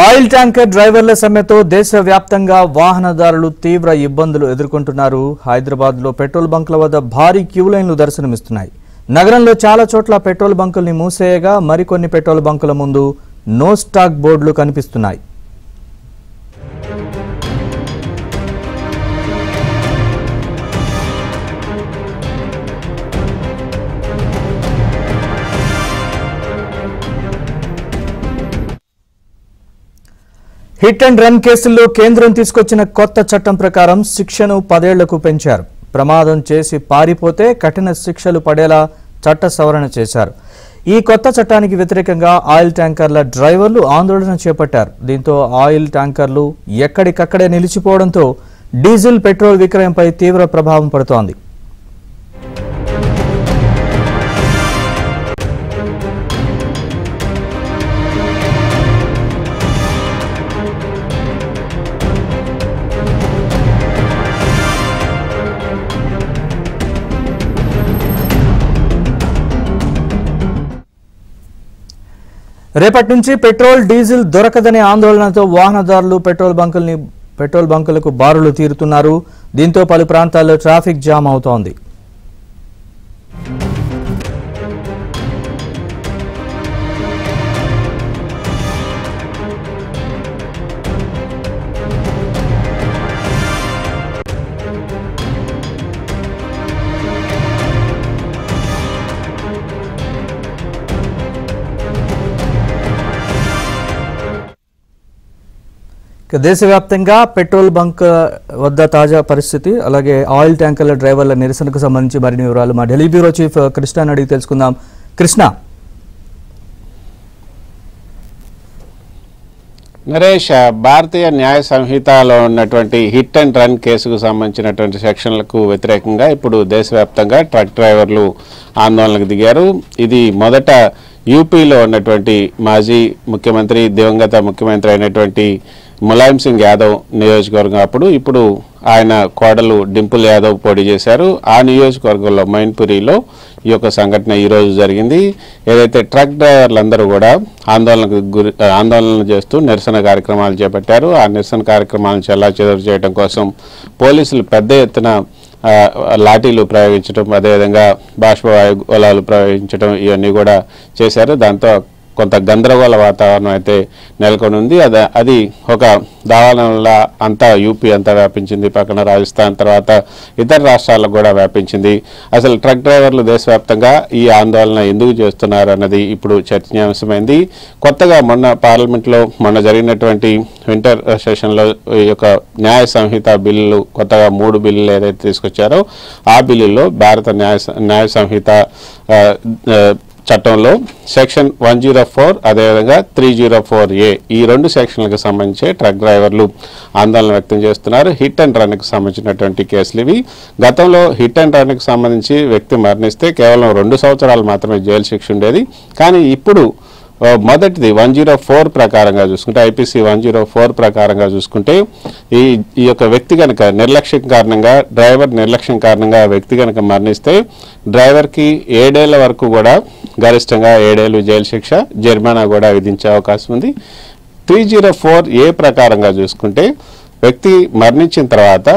Oil tanker డ్రైవర్ల సమ్మెతో దేశవ్యాప్తంగా వాహనదారులు తీవ్ర ఇబ్బందులు ఎదుర్కొంటున్నారు. హైదరాబాద్ లో పెట్రోల్ బంకుల వద్ద భారీ క్యూ లైన్లు దర్శనమిస్తున్నాయి. నగరంలో చాలా చోట్ల పెట్రోల్ బంకుల్ని మూసేయగా మరికొన్ని పెట్రోల్ బంకుల ముందు నో స్టాక్ బోర్డులు కనిపిస్తున్నాయి. హిట్ అండ్ రన్ కేసుల్లో కేంద్రం తీసుకొచ్చిన కొత్త చట్టం ప్రకారం శిక్షను 10 ఏళ్లకు పెంచారు. ప్రమాదం చేసి పారిపోతే కఠిన శిక్షలు పడేలా చట్ట సవరణ చేశారు. ఈ కొత్త చట్టానికి వ్యతిరేకంగా ఆయిల్ ట్యాంకర్ల డ్రైవర్లు ఆందోళన చేపట్టారు. దీంతో ఆయిల్ ట్యాంకర్లు ఎక్కడికక్కడే నిలిచిపోవడంతో డీజిల్, పెట్రోల్ విక్రయంపై తీవ్ర ప్రభావం పడుతోంది. రేపటి నుంచి పెట్రోల్, డీజిల్ దొరకదనే ఆందోళనతో వాహనదారులు పెట్రోల్ బంకులకు బారులు తీరుతున్నారు. దీంతో పలు ప్రాంతాల్లో ట్రాఫిక్ జామ్ అవుతోంది. దేశవ్యాప్తంగా పెట్రోల్ బంక్ వద్ద తాజా పరిస్థితి, అలాగే ఆయిల్ ట్యాంకర్ల డ్రైవర్ల నిరసనకు సంబంధించి మరిన్ని వివరాలు మా ఢిల్లీ బ్యూరో చీఫ్ కృష్ణ అడిగి తెలుసుకుందాం. కృష్ణ. నరేష్, భారతీయ న్యాయ సంహితలో ఉన్నటువంటి హిట్ అండ్ రన్ కేసుకు సంబంధించినటువంటి సెక్షన్లకు వ్యతిరేకంగా ఇప్పుడు దేశవ్యాప్తంగా ట్రక్ డ్రైవర్లు ఆందోళనకు దిగారు. ఇది మొదట యూపీలో ఉన్నటువంటి మాజీ ముఖ్యమంత్రి, దివంగత ముఖ్యమంత్రి అయినటువంటి ములాయం సింగ్ యాదవ్ నియోజకవర్గం ఇప్పుడు ఆయన కోడలు డింపుల్ యాదవ్ పోటీ చేశారు. ఆ నియోజకవర్గంలో మైన్పురిలో ఈ యొక్క సంఘటన ఈరోజు జరిగింది. ఏదైతే ట్రక్ డ్రైవర్లందరూ కూడా ఆందోళన చేస్తూ నిరసన కార్యక్రమాలు చేపట్టారు. ఆ నిరసన కార్యక్రమాలను చెల్లాచెదరు చేయడం కోసం పోలీసులు పెద్ద ఎత్తున లాఠీలు ప్రయోగించడం, అదేవిధంగా బాష్పవాయు గోళాలు ప్రయోగించడం ఇవన్నీ కూడా చేశారు. దాంతో కొంత గందరగోళ వాతావరణం అయితే నెలకొని ఉంది. అది ఒక దావానంలా అంతా యూపీ అంతా వ్యాపించింది. పక్కన రాజస్థాన్, తర్వాత ఇతర రాష్ట్రాలకు కూడా వ్యాపించింది. అసలు ట్రక్ డ్రైవర్లు దేశవ్యాప్తంగా ఈ ఆందోళన ఎందుకు చేస్తున్నారు అన్నది ఇప్పుడు చర్చనీయాంశమైంది. కొత్తగా పార్లమెంట్లో మొన్న జరిగినటువంటి వింటర్ సెషన్లో ఈ యొక్క న్యాయ సంహిత బిల్లులు, కొత్తగా 3 బిల్లులు ఏదైతే తీసుకొచ్చారో ఆ బిల్లుల్లో భారత న్యాయ సంహిత చట్టంలో సెక్షన్ 104 అదేవిధంగా 304A ఈ 2 సెక్షన్లకు సంబంధించి ట్రక్ డ్రైవర్లు ఆందోళన వ్యక్తం చేస్తున్నారు. హిట్ అండ్ రన్కు సంబంధించినటువంటి కేసులు ఇవి. గతంలో హిట్ అండ్ రన్కు సంబంధించి వ్యక్తి మరణిస్తే కేవలం 2 సంవత్సరాలు మాత్రమే జైలు శిక్ష ఉండేది. కానీ ఇప్పుడు మొదటిది 104 ప్రకారంగా చూసుకుంటే, ఐపీసీ 104 ప్రకారంగా చూసుకుంటే ఈ యొక్క వ్యక్తి కనుక డ్రైవర్ నిర్లక్ష్యం కారణంగా వ్యక్తి కనుక మరణిస్తే డ్రైవర్కి 7 ఏళ్ల వరకు కూడా గరిష్టంగా 7 ఏళ్ళు జైలు శిక్ష, జరిమానా కూడా విధించే అవకాశం ఉంది. 304A ప్రకారంగా చూసుకుంటే వ్యక్తి మరణించిన తర్వాత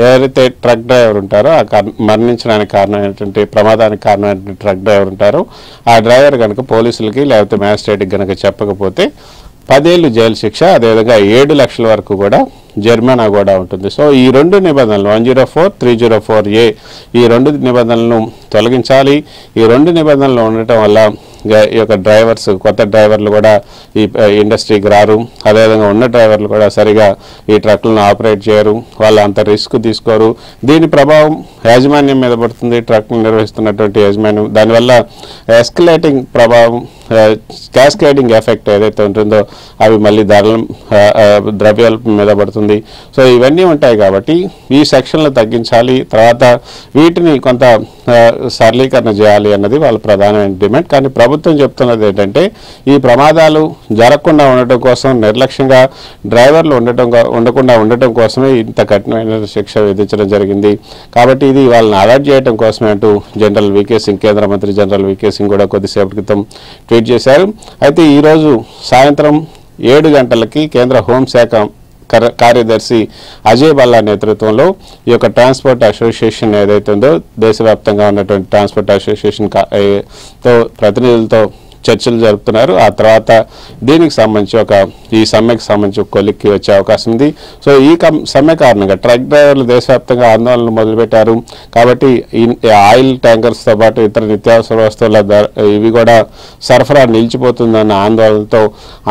ఎవరైతే ట్రక్ డ్రైవర్ ఉంటారో ఆ మరణించడానికి కారణమైనటువంటి ప్రమాదానికి కారణమైనటువంటి ట్రక్ డ్రైవర్ ఉంటారో ఆ డ్రైవర్ కనుక పోలీసులకి లేకపోతే మ్యాజిస్ట్రేట్కి కనుక చెప్పకపోతే 10 ఏళ్ళు జైలు శిక్ష, అదేవిధంగా 7 లక్షల వరకు కూడా జరిమానా కూడా ఉంటుంది. సో ఈ 2 నిబంధనలు 104, 304A ఈ 2 నిబంధనలను తొలగించాలి. ఈ 2 నిబంధనలు ఉండటం వల్ల ఈ యొక్క కొత్త డ్రైవర్లు కూడా ఈ ఇండస్ట్రీకి రారు. అదేవిధంగా ఉన్న డ్రైవర్లు కూడా సరిగా ఈ ట్రక్లను ఆపరేట్ చేయరు, వాళ్ళు అంత రిస్క్ తీసుకోరు. దీని ప్రభావం యాజమాన్యం మీద పడుతుంది, ట్రక్ను నిర్వహిస్తున్నటువంటి యాజమాన్యం. దానివల్ల ఎస్కలేటింగ్ ప్రభావం, క్యాస్కేడింగ్ ఎఫెక్ట్ ఏదైతే ఉంటుందో అవి మళ్ళీ ద్రవ్యాల మీద పడుతుంది. సో ఇవన్నీ ఉంటాయి కాబట్టి ఈ సెక్షన్లు తగ్గించాలి, తర్వాత వీటిని కొంత సరళీకరణ చేయాలి అన్నది వాళ్ళ ప్రధానమైన డిమాండ్. కానీ ప్రభుత్వం చెప్తున్నది ఏంటంటే ఈ ప్రమాదాలు జరగకుండా ఉండటం కోసం, నిర్లక్ష్యంగా డ్రైవర్లు ఉండకుండా ఉండటం కోసమే ఇంత కఠినమైన శిక్ష విధించడం జరిగింది. కాబట్టి ఇది వాళ్ళని అలర్ట్ చేయడం కోసమే అంటూ జనరల్ వికే సింగ్, కేంద్ర మంత్రి జనరల్ వికే సింగ్ కూడా కొద్దిసేపటి క్రితం ట్వీట్ చేశారు. అయితే ఈరోజు సాయంత్రం 7 గంటలకి కేంద్ర హోంశాఖ కార్యదర్శి అజయ్ భల్లా నేతృత్వంలో ఈ యొక్క ట్రాన్స్పోర్ట్ అసోసియేషన్ ఏదైతే ఉందో దేశవ్యాప్తంగా ఉన్నటువంటి ట్రాన్స్పోర్ట్ అసోసియేషన్ తో ప్రతినిధులతో చర్చలు జరుపుతున్నారు. ఆ తర్వాత దీనికి సంబంధించి ఈ సమ్మెకి సంబంధించి ఒక కొలిక్కి వచ్చే అవకాశం ఉంది. సో ఈ సమ్మె కారణంగా ట్రక్ డ్రైవర్లు దేశవ్యాప్తంగా ఆందోళనలు మొదలుపెట్టారు. కాబట్టి ఆయిల్ ట్యాంకర్స్తో పాటు ఇతర నిత్యావసర వస్తువుల ఇవి కూడా సరఫరా నిలిచిపోతుందన్న ఆందోళనతో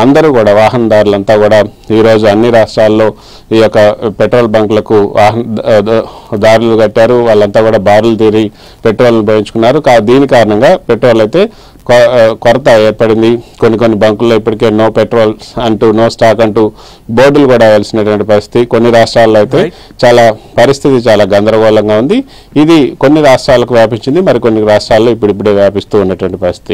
అందరూ కూడా వాహనదారులంతా కూడా ఈరోజు అన్ని రాష్ట్రాల్లో ఈ యొక్క పెట్రోల్ బంకులకు దారులు కట్టారు. వాళ్ళంతా కూడా బారులు తీరి పెట్రోల్ను పోయించుకున్నారు. దీని కారణంగా పెట్రోల్ అయితే కొరత ఏర్పడింది. కొన్ని బంకుల్లో ఇప్పటికే నో పెట్రోల్ అంటూ నో స్టాక్ అంటూ బోర్డులు కూడా వేయాల్సినటువంటి పరిస్థితి. కొన్ని రాష్ట్రాల్లో అయితే పరిస్థితి చాలా గందరగోళంగా ఉంది. ఇది కొన్ని రాష్ట్రాలకు వ్యాపించింది, మరి కొన్ని రాష్ట్రాల్లో ఇప్పుడిప్పుడే వ్యాపిస్తూ ఉన్నటువంటి పరిస్థితి.